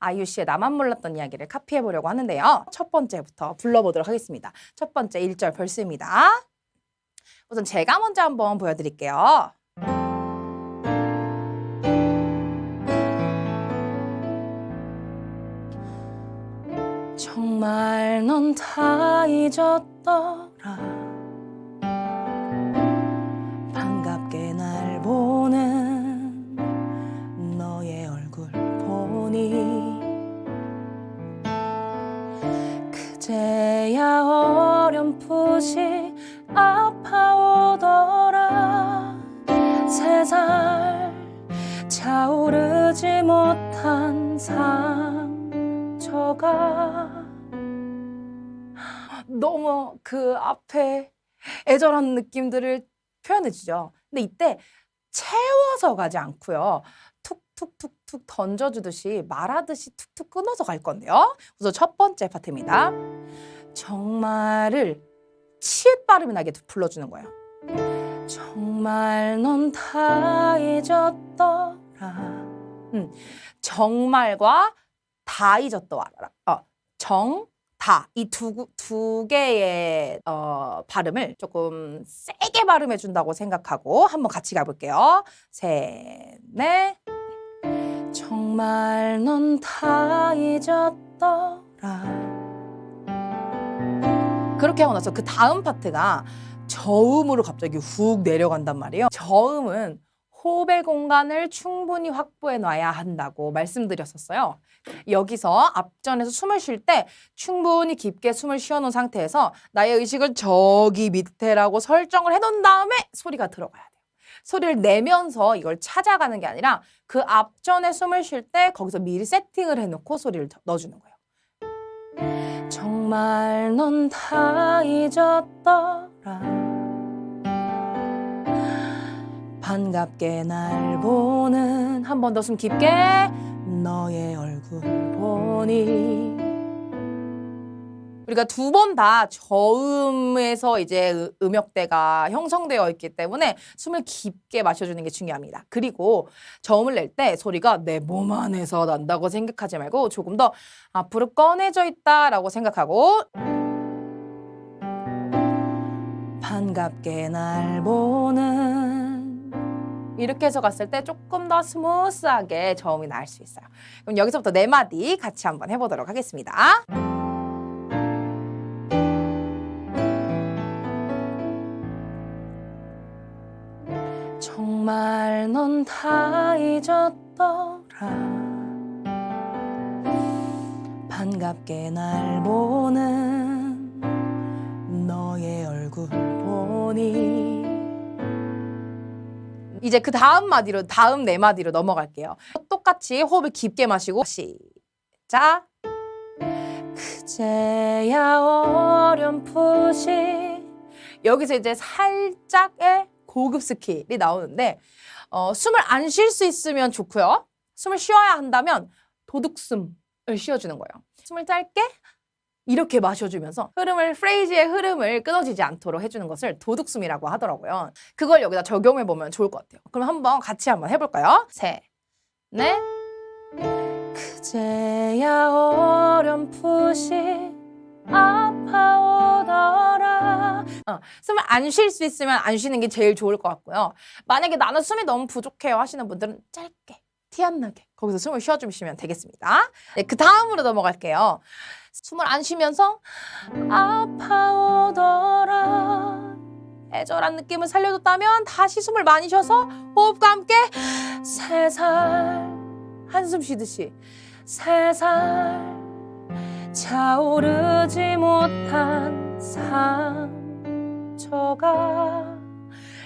아이유 씨의 나만 몰랐던 이야기를 카피해 보려고 하는데요. 첫 번째부터 불러보도록 하겠습니다. 첫 번째 1절 벌스입니다. 우선 제가 먼저 한번 보여드릴게요. 정말 넌 다 잊었더라. 반갑게 날 보는 너의 얼굴 보니 그제야 어렴풋이 아파오더라. 3살 차오르지 못한 상처가 너무 그 앞에 애절한 느낌들을 표현해주죠. 근데 이때 채워서 가지 않고요. 툭툭툭툭 던져주듯이 말하듯이 툭툭 끊어서 갈 건데요. 우선 첫 번째 파트입니다. 정말을 치읓 발음이 나게 불러주는 거예요. 정말 넌 다 잊었더라. 정말과 다 잊었더라. 다 이 두 개의 발음을 조금 세게 발음해 준다고 생각하고 한번 같이 가볼게요. 셋, 넷. 정말 넌 다 잊었더라. 그렇게 하고 나서 그 다음 파트가 저음으로 갑자기 훅 내려간단 말이에요. 저음은 호흡의 공간을 충분히 확보해 놔야 한다고 말씀드렸었어요. 여기서 앞전에서 숨을 쉴 때 충분히 깊게 숨을 쉬어놓은 상태에서 나의 의식을 저기 밑에라고 설정을 해놓은 다음에 소리가 들어가야 돼요. 소리를 내면서 이걸 찾아가는 게 아니라 그 앞전에 숨을 쉴 때 거기서 미리 세팅을 해놓고 소리를 넣어주는 거예요. 정말 넌 다 잊었더라. 반갑게 날 보는 한 번 더 숨 깊게 너의 얼굴 보니 우리가 두 번 다 저음에서 이제 음역대가 형성되어 있기 때문에 숨을 깊게 마셔주는 게 중요합니다. 그리고 저음을 낼 때 소리가 내 몸 안에서 난다고 생각하지 말고 조금 더 앞으로 꺼내져 있다라고 생각하고 반갑게 날 보는 이렇게 해서 갔을 때 조금 더 스무스하게 저음이 나올 수 있어요. 그럼 여기서부터 4마디 같이 한번 해보도록 하겠습니다. 정말 넌 다 잊었더라. 반갑게 날 보는 너의 얼굴 보니 이제 그 다음 마디로 다음 4마디로 넘어갈게요. 똑같이 호흡을 깊게 마시고 시작. 그제야 어렴풋이 여기서 이제 살짝의 고급 스킬이 나오는데 숨을 안 쉴 수 있으면 좋고요. 숨을 쉬어야 한다면 도둑숨을 쉬어주는 거예요. 숨을 짧게 이렇게 마셔주면서 프레이즈의 흐름을 끊어지지 않도록 해주는 것을 도둑숨이라고 하더라고요. 그걸 여기다 적용해보면 좋을 것 같아요. 그럼 한번 같이 한번 해볼까요? 셋, 넷. 그제야 어렴풋이 아파오더라. 숨을 안 쉴 수 있으면 안 쉬는 게 제일 좋을 것 같고요. 만약에 나는 숨이 너무 부족해요 하시는 분들은 짧게 티 안 나게 거기서 숨을 쉬어주시면 되겠습니다. 네, 그 다음으로 넘어갈게요. 숨을 안 쉬면서 아파오더라. 애절한 느낌을 살려줬다면 다시 숨을 많이 쉬어서 호흡과 함께 3살 한숨 쉬듯이 3살 차오르지 못한 상처가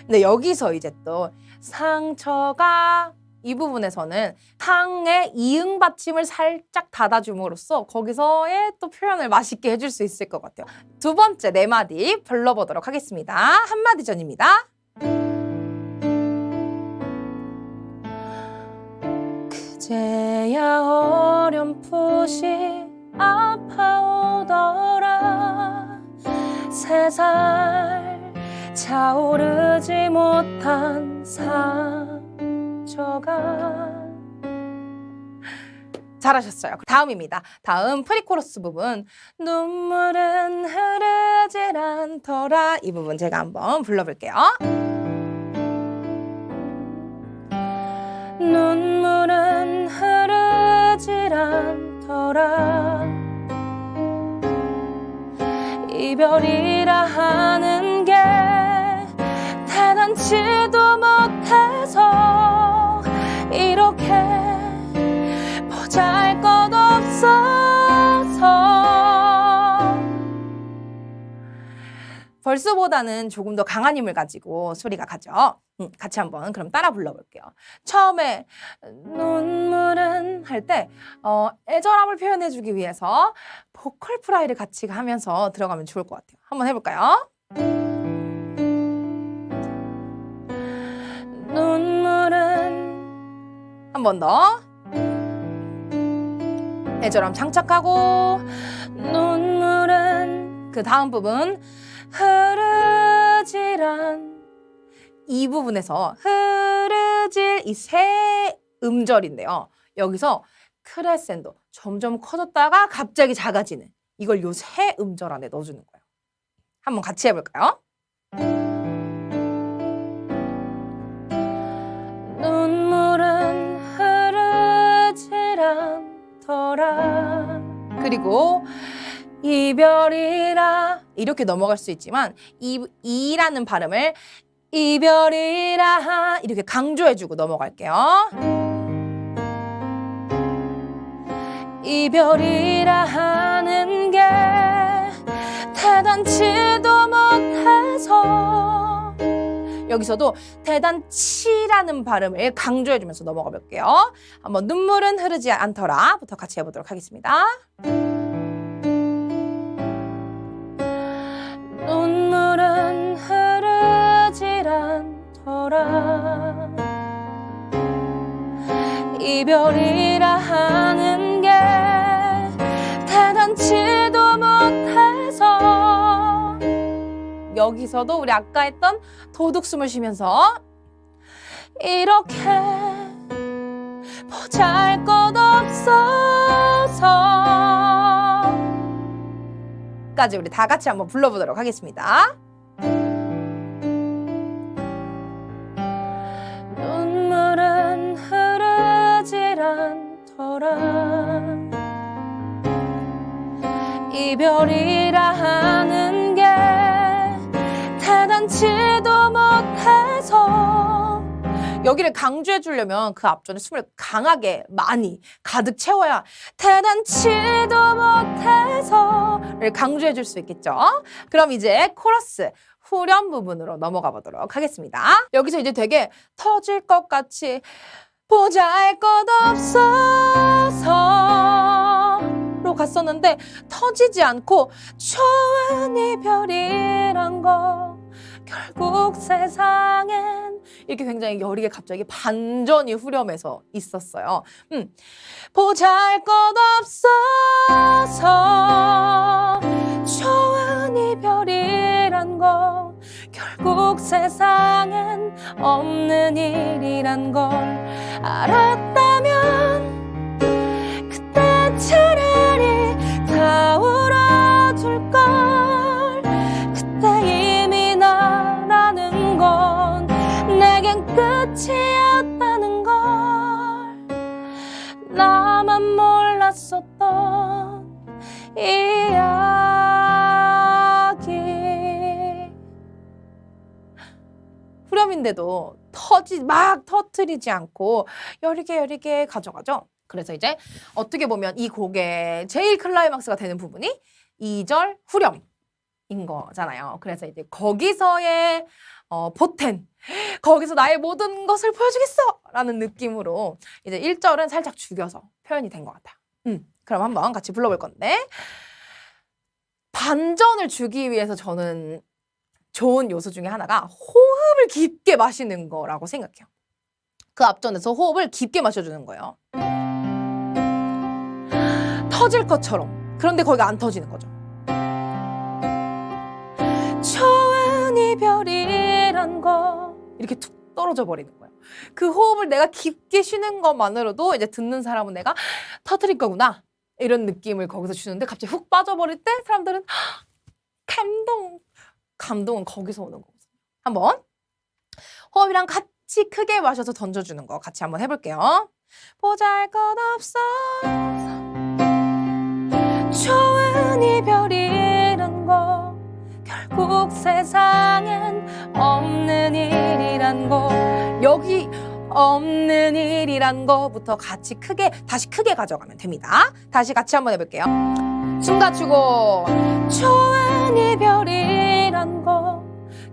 근데 여기서 이제 또 상처가 이 부분에서는 상의 이응 받침을 살짝 닫아줌으로써 거기서의 또 표현을 맛있게 해줄 수 있을 것 같아요. 두 번째 4마디 불러보도록 하겠습니다. 1마디 전입니다. 그제야 어렴풋이 아파오더라. 3살 차오르지 못한 상처가 멈춰가. 잘하셨어요. 다음입니다. 다음 프리코러스 부분. 눈물은 흐르질 않더라. 이 부분 제가 한번 불러볼게요. 눈물은 흐르질 않더라. 이별이라 하는 게 대단치도 못해서 이렇게 보잘 것 없어서. 벌스보다는 조금 더 강한 힘을 가지고 소리가 가죠. 같이 한번 그럼 따라 불러볼게요. 처음에 눈물은 할 때 애절함을 표현해주기 위해서 보컬 프라이를 같이 하면서 들어가면 좋을 것 같아요. 한번 해볼까요? 눈물은 한 번 더. 애절함 장착하고 눈물은 그 다음 부분 흐르질 않. 이 부분에서 흐르질 이 세 음절인데요. 여기서 크레센도 점점 커졌다가 갑자기 작아지는 이걸 요 세 음절 안에 넣어주는 거예요. 한번 같이 해볼까요? 눈물은 흐르질 않더라. 그리고 이별이라 이렇게 넘어갈 수 있지만 이라는 발음을 이별이라 이렇게 강조해주고 넘어갈게요. 이별이라 하는 게 대단치도 못해서. 여기서도 대단치라는 발음을 강조해주면서 넘어가 볼게요. 한번 눈물은 흐르지 않더라 부터 같이 해보도록 하겠습니다. 눈물은 흐르질 않더라. 이별이라 하는 게 대단치도 못해서. 여기서도 우리 아까 했던 도둑숨을 쉬면서 이렇게 보잘 것 없어서 까지 우리 다 같이 한번 불러보도록 하겠습니다. 눈물은 흐르질 않더라. 이별이라 하는 게 대단치도 못해서. 여기를 강조해 주려면 그 앞전에 숨을 강하게 많이 가득 채워야 대단치도 못해서를 강조해 줄 수 있겠죠. 그럼 이제 코러스 후렴 부분으로 넘어가 보도록 하겠습니다. 여기서 이제 되게 터질 것 같이 보잘 것 없어서로 갔었는데 터지지 않고 좋은 이별이란 거 결국 세상엔 이렇게 굉장히 여리게 갑자기 반전이 후렴에서 있었어요. 보잘 것 없어서 좋은 이별이란 거 결국 세상엔 없는 일이란 걸 알았다면 그때 차라리 다 울어둘걸. 그때 이미 나라는 건 내겐 끝이었다는 걸 나만 몰랐었던 이야기. 후렴인데도 막 터트리지 않고 여리게 가져가죠. 그래서 이제 어떻게 보면 이 곡의 제일 클라이막스가 되는 부분이 2절 후렴인 거잖아요. 그래서 이제 거기서의 보탠, 거기서 나의 모든 것을 보여주겠어! 라는 느낌으로 이제 1절은 살짝 죽여서 표현이 된 것 같아요. 그럼 한번 같이 불러볼 건데, 반전을 주기 위해서 저는 좋은 요소 중에 하나가 호흡을 깊게 마시는 거라고 생각해요. 그 앞전에서 호흡을 깊게 마셔주는 거예요. 터질 것처럼. 그런데 거기가 안 터지는 거죠. 좋은 이별이란 거 이렇게 툭 떨어져 버리는 거예요. 그 호흡을 내가 깊게 쉬는 것만으로도 이제 듣는 사람은 내가 터뜨릴 거구나 이런 느낌을 거기서 주는데 갑자기 훅 빠져버릴 때 사람들은 감동은 거기서 오는 거거든요. 한번 호흡이랑 같이 크게 마셔서 던져주는 거 같이 한번 해볼게요. 보잘것없어 좋은 이별이란 거 결국 세상엔 없는 일이란 거 여기 없는 일이란 거부터 같이 다시 크게 가져가면 됩니다. 다시 같이 한번 해볼게요. 숨 갖추고 좋은 이별이란 거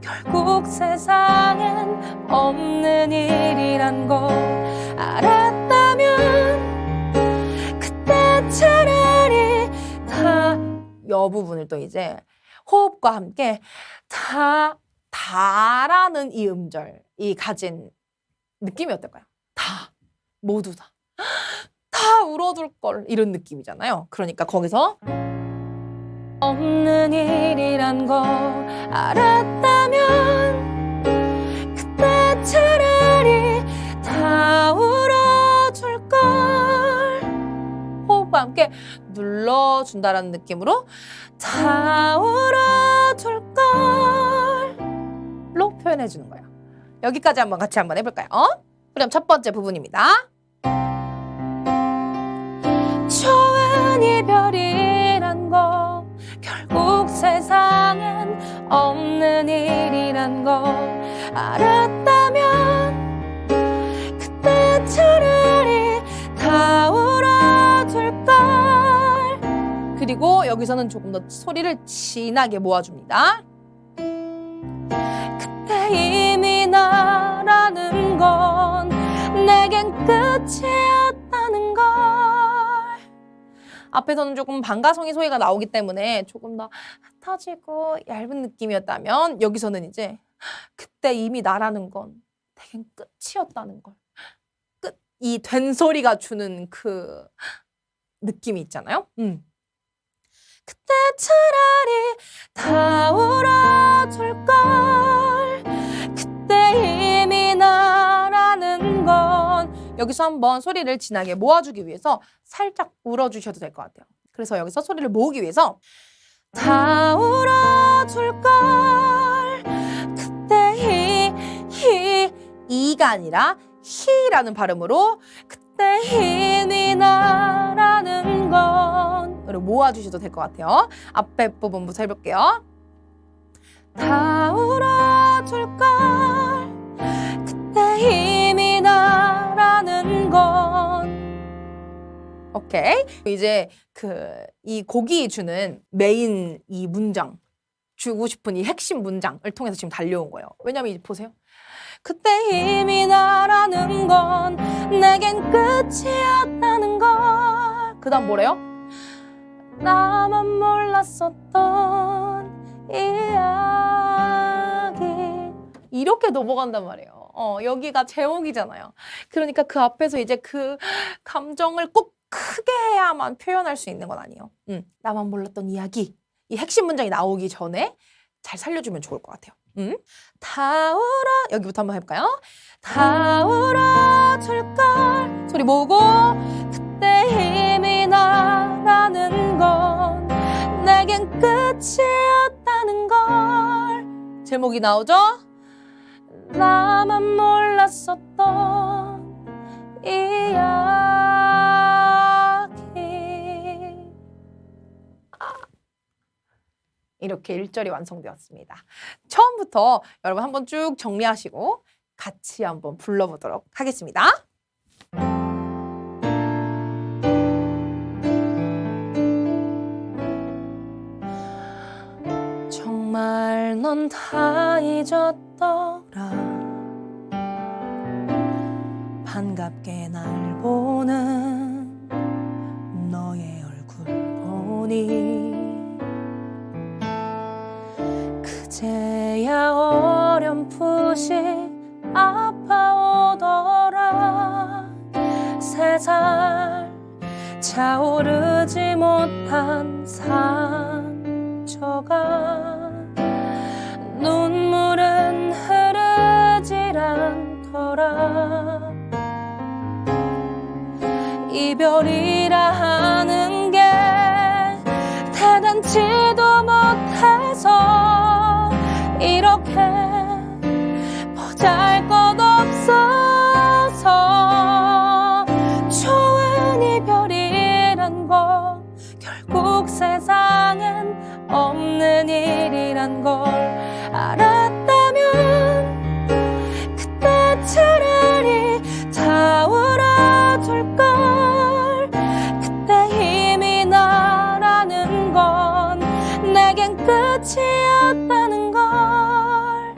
결국 세상엔 없는 일이란 거 알았다면 그때 차라리 여 부분을 또 이제 호흡과 함께 다라는 이 음절이 가진 느낌이 어떨까요? 모두 다 울어둘 걸 이런 느낌이잖아요. 그러니까 거기서 없는 일이란 거 알았다면 그때 차라리 다 울어줄 걸 호흡과 함께 눌러준다라는 느낌으로 다 울어줄 걸로 표현해 주는 거예요. 여기까지 같이 한번 해볼까요? 그럼 첫 번째 부분입니다. 좋은 이별이란 거 결국 세상엔 없는 일이란 거 알았다면 그때 차라리 다 울어줄 걸 그리고 여기서는 조금 더 소리를 진하게 모아줍니다. 그때 이미 나라는 건 내겐 끝이었다는 걸 앞에서는 조금 반가성의 소리가 나오기 때문에 조금 더 흩어지고 얇은 느낌이었다면 여기서는 이제 그때 이미 나라는 건 내겐 끝이었다는 걸 이 된소리가 주는 그 느낌이 있잖아요. 그때 차라리 다 울어줄 걸 그때 이미 나라는 건 여기서 한번 소리를 진하게 모아주기 위해서 살짝 울어주셔도 될 것 같아요. 그래서 여기서 소리를 모으기 위해서 다 울어줄 걸 그때 이가 아니라 히라는 발음으로 그때 힘이 나라는 건 모아주셔도 될 것 같아요. 앞에 부분부터 해볼게요. 다 울어줄 걸 그때 힘이 나라는 건 오케이. 이제 이 곡이 주는 메인 이 문장 주고 싶은 이 핵심 문장을 통해서 지금 달려온 거예요. 왜냐면 이제 보세요. 그때 힘이 나라는 건 내겐 끝이었다는 걸 그 다음 뭐래요? 나만 몰랐었던 이야기 이렇게 넘어간단 말이에요. 여기가 제목이잖아요. 그러니까 그 앞에서 이제 그 감정을 꼭 크게 해야만 표현할 수 있는 건 아니에요. 나만 몰랐던 이야기 이 핵심 문장이 나오기 전에 잘 살려주면 좋을 것 같아요. 다 울어 여기부터 한번 해볼까요? 다 울어줄걸 소리 모으고 그때 힘이 나라는 건 내겐 끝이었다는 걸 제목이 나오죠? 나만 몰랐었던 이야기 이렇게 1절이 완성되었습니다. 처음부터 여러분 한번 쭉 정리하시고 같이 한번 불러보도록 하겠습니다. 정말 넌 다 잊었더라 반갑게 날 보는 너의 얼굴 보니 그제야 어렴풋이 아파오더라 3살 차오르지 못한 상처가 눈물은 흐르질 않도록 거라. 이별이라 하는 게 대단치도 못해서 이렇게 보잘것없어서 좋은 이별이란 거 결국 세상엔 없는 일이란 걸 알았다면 그때 차라리 다 울어둘걸. 그때 이미 나라는 건 내겐 끝이었다는 걸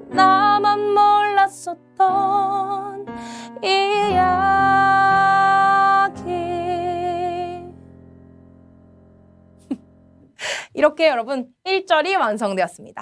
나만 몰랐었던 이야기. 이렇게 여러분 1절이 완성되었습니다.